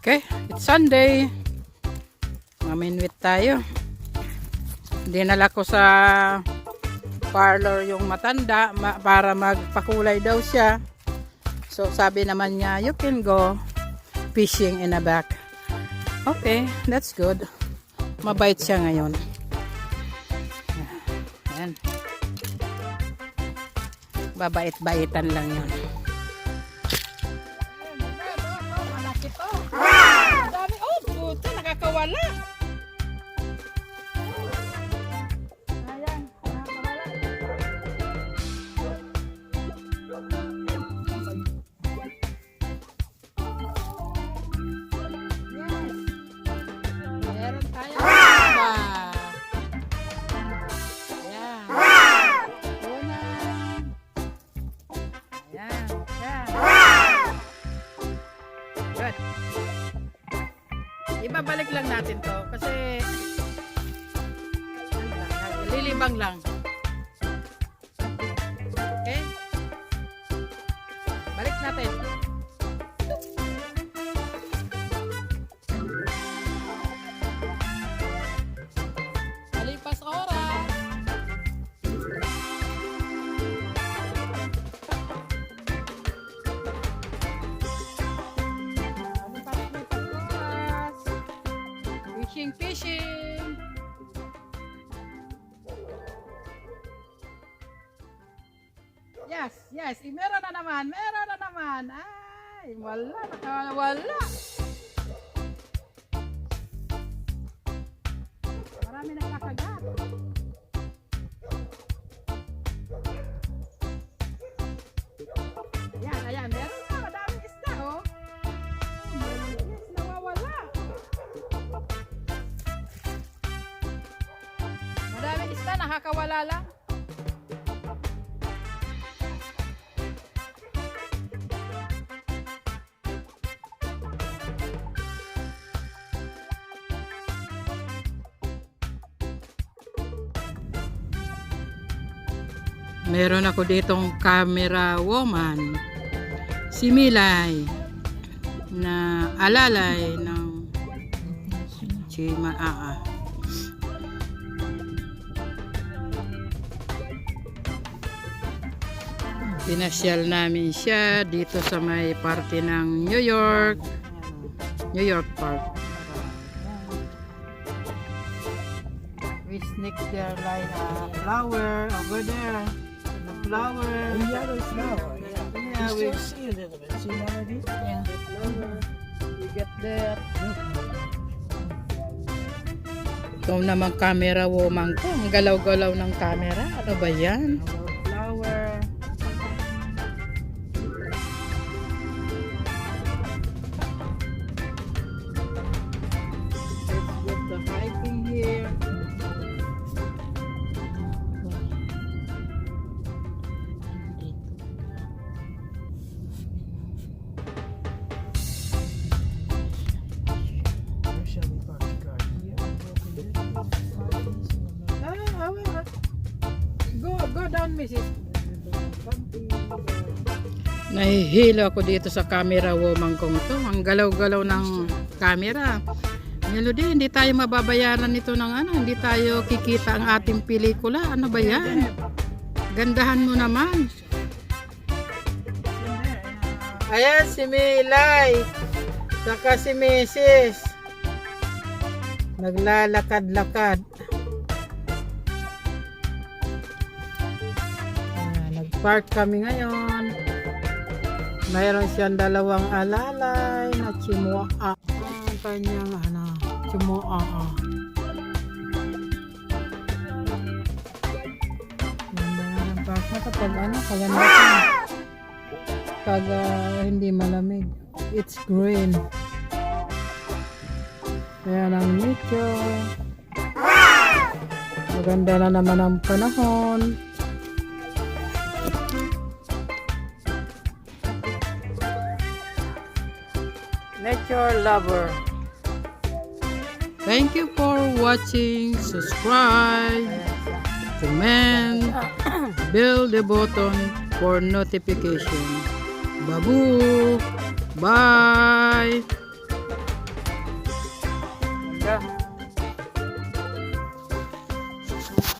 Okay, it's Sunday. Maminwit tayo. Dinala ko sa parlor yung matanda para magpakulay daw siya. So sabi naman niya, you can go fishing in the back. Okay, that's good. Mabait siya ngayon. Ayan. Babait-baitan lang yun. Malaki to. Dami. Oh, puto, nakakawala. Ayan, nakakawala. Yes. Meron tayo. Ayan. Una. Ayan. Ayan. Good. Ibabalik lang natin to kasi lilibang lang. Okay? Balik natin. Malipas oras. Fishing. Yes. Meron na naman. Ay, wala. Nakawala. Marami nakakagat. Ayan. Meron na. Madaming isda, oh. Yes, nawawala. Madaming isda, nakakawala lang. Meron ako ditong camera woman, si Milay, na alalay ng Chimaa. Pinasyal namin siya dito sa may parte ng New York Park. We sneak there like a flower over there. Flower. A yellow flower. Yeah, we still see a little bit. See already? Yeah. The flower. We get there. Ikaw naman camera woman ko. Ang galaw-galaw ng camera. Ano ba yan? Flower. Let's get the hiking here. Go down, Mrs. Nahihilo ako dito sa camera woman kong to. Ang galaw-galaw ng camera. Melody, hindi tayo mababayaran nito ng ano. Hindi tayo kikita ang ating pelikula. Ano ba yan? Gandahan mo naman. Ayan si Milay. Saka si Mrs. Naglalakad-lakad. Nag-park kami ngayon. Mayroon siyang dalawang alalay na Chimaa. Ang kanyang Chimaa. Ganda nga ng park na kapag kaganda ka. Pag hindi malamig. It's green. Ayan ang nature. Maganda na naman ang panahon. Nature lover. Thank you for watching. Subscribe, comment, bell the button for notification. Babu. Bye.